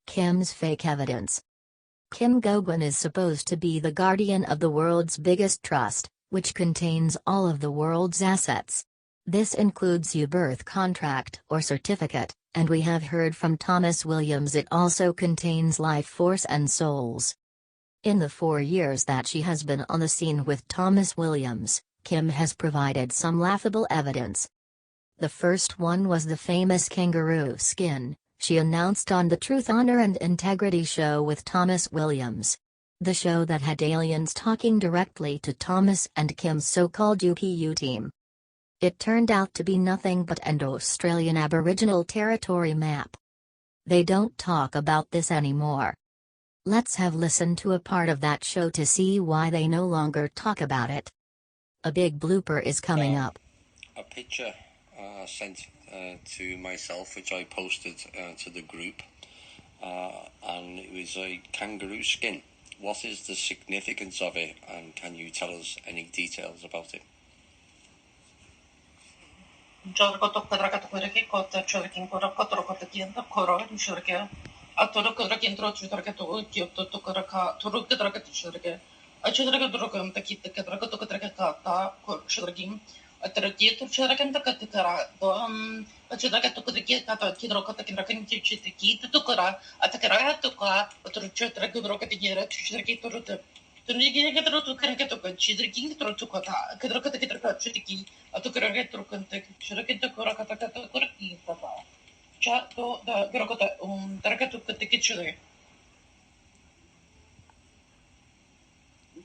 Kim's fake evidence. Kim Goguen is supposed to be the guardian of the world's biggest trust, which contains all of the world's assets. This includes your birth contract or certificate, and we have heard from Thomas Williams it also contains life force and souls. In the 4 years that she has been on the scene with Thomas Williams, Kim has provided some laughable evidence. The first one was the famous kangaroo skin she announced on the Truth, Honor and Integrity show with Thomas Williams. The show that had aliens talking directly to Thomas and Kim's so-called UPU team. It turned out to be nothing but an Australian Aboriginal territory map. They don't talk about this anymore. Let's have listened to a part of that show to see why they no longer talk about it. A big blooper is coming up. A picture sent to myself, which I posted to the group, and it was a kangaroo skin. What is the significance of it, and can you tell us any details about it?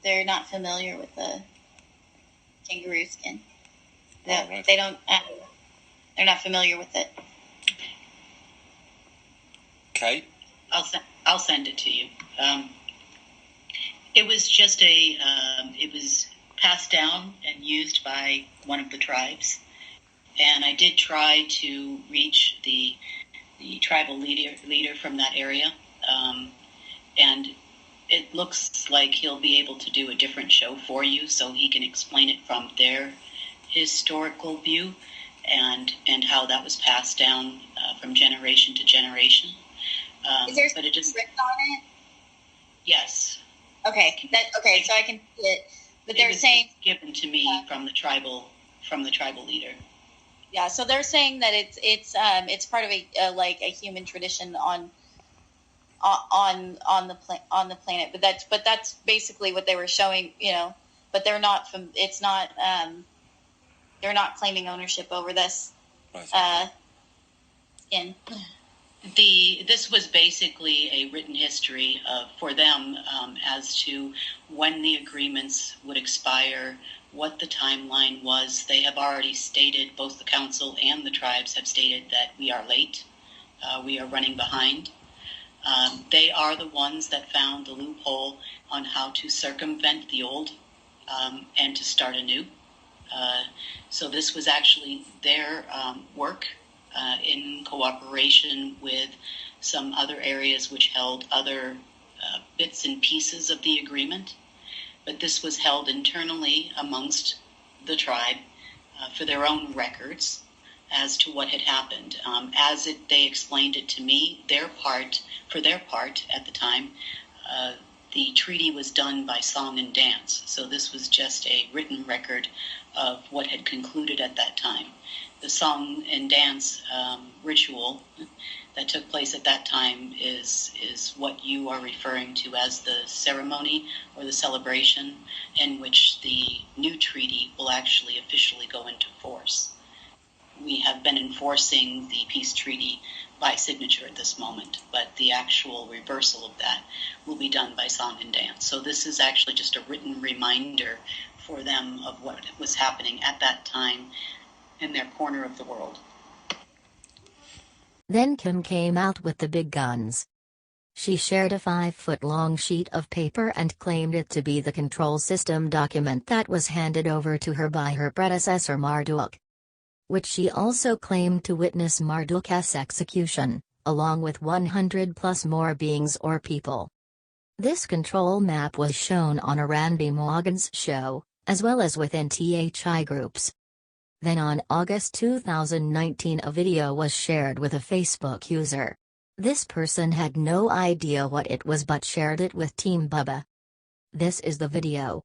They're not familiar with the kangaroo skin. Right. They don't. They're not familiar with it. Okay. I'll send it to you. It was just it was passed down and used by one of the tribes, and I did try to reach the tribal leader from that area, and it looks like he'll be able to do a different show for you, so he can explain it from their historical view and how that was passed down from generation to generation. Is there but it just written on it? Yes. Okay. So I can see it. But they're saying given to me from the tribal leader. Yeah. So they're saying that it's part of a human tradition on the planet. But that's basically what they were showing. But they're not from. It's not. They're not claiming ownership over this skin. This was basically a written history for them as to when the agreements would expire, what the timeline was. They have already stated, both the council and the tribes have stated that we are late, we are running behind. They are the ones that found the loophole on how to circumvent the old and to start anew. So this was actually their work in cooperation with some other areas which held other bits and pieces of the agreement. But this was held internally amongst the tribe for their own records as to what had happened. They explained it to me, for their part at the time, the treaty was done by song and dance. So this was just a written record of what had concluded at that time. The song and dance ritual that took place at that time is what you are referring to as the ceremony or the celebration in which the new treaty will actually officially go into force. We have been enforcing the peace treaty by signature at this moment, but the actual reversal of that will be done by song and dance. So this is actually just a written reminder for them of what was happening at that time in their corner of the world. Then Kim came out with the big guns. She shared a 5-foot-long sheet of paper and claimed it to be the control system document that was handed over to her by her predecessor Marduk, which she also claimed to witness Marduk's execution, along with 100+ more beings or people. This control map was shown on a Randy Morgan's show, as well as within THI groups. Then on August 2019 a video was shared with a Facebook user. This person had no idea what it was but shared it with Team Bubba. This is the video.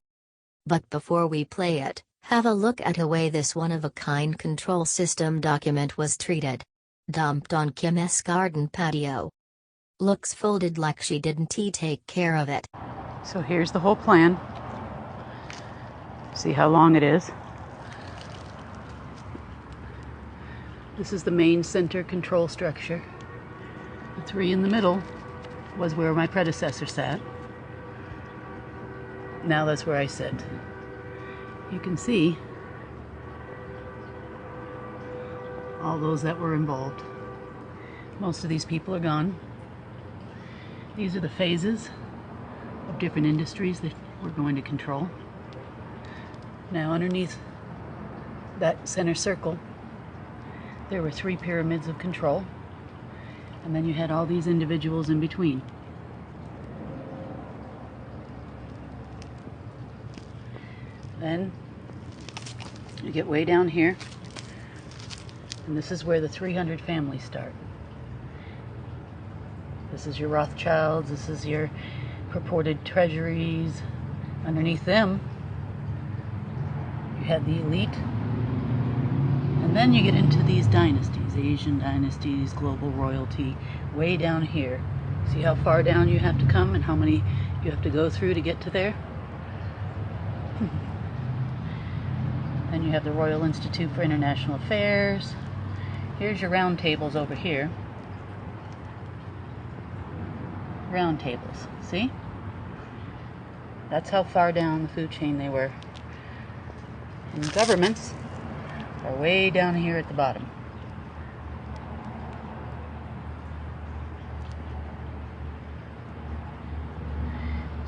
But before we play it, have a look at the way this one-of-a-kind control system document was treated. Dumped on Kim's garden patio. Looks folded like she didn't take care of it. So here's the whole plan. See how long it is. This is the main center control structure. The three in the middle was where my predecessor sat. Now that's where I sit. You can see all those that were involved. Most of these people are gone. These are the phases of different industries that we're going to control. Now underneath that center circle, there were 3 pyramids of control, and then you had all these individuals in between. Then you get way down here, and this is where the 300 families start. This is your Rothschilds, this is your purported treasuries. Underneath them, you had the elite. And then you get into these dynasties, Asian dynasties, global royalty, way down here. See how far down you have to come and how many you have to go through to get to there? Then you have the Royal Institute for International Affairs. Here's your round tables over here. Round tables, see? That's how far down the food chain they were. And governments are way down here at the bottom.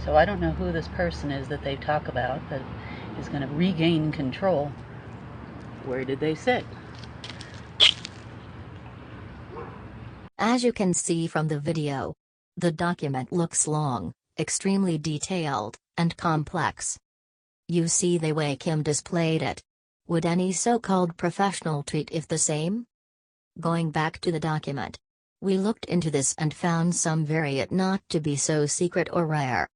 So I don't know who this person is that they talk about that is going to regain control. Where did they sit? As you can see from the video, the document looks long, extremely detailed, and complex. You see the way Kim displayed it. Would any so-called professional treat it the same? Going back to the document, we looked into this and found some very it not to be so secret or rare.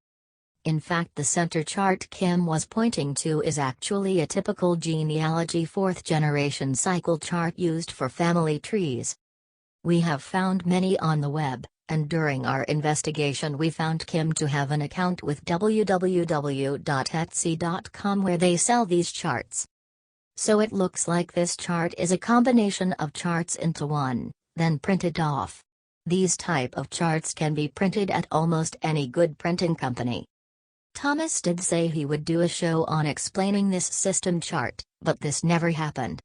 In fact, the center chart Kim was pointing to is actually a typical genealogy 4th generation cycle chart used for family trees. We have found many on the web, and during our investigation we found Kim to have an account with www.etsy.com where they sell these charts. So it looks like this chart is a combination of charts into one, then printed off. These type of charts can be printed at almost any good printing company. Thomas did say he would do a show on explaining this system chart, but this never happened.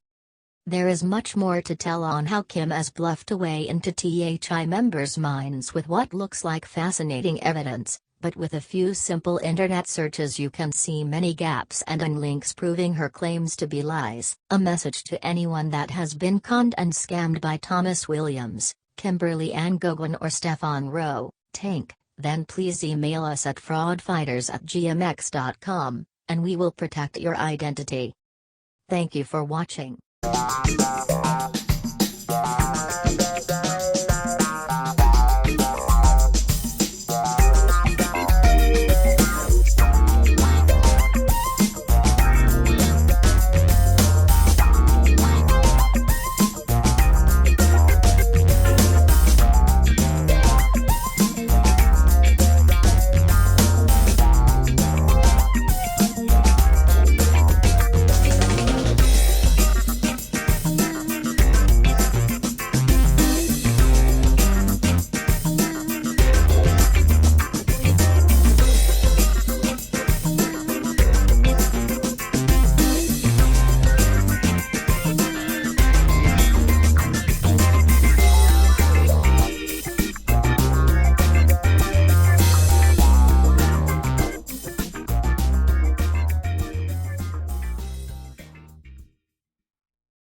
There is much more to tell on how Kim has bluffed away into THI members' minds with what looks like fascinating evidence, but with a few simple internet searches you can see many gaps and links proving her claims to be lies. A message to anyone that has been conned and scammed by Thomas Williams, Kimberly and Goguen or Stefan Rowe, Tank, then please email us at fraudfighters@gmx.com, and we will protect your identity. Thank you for watching.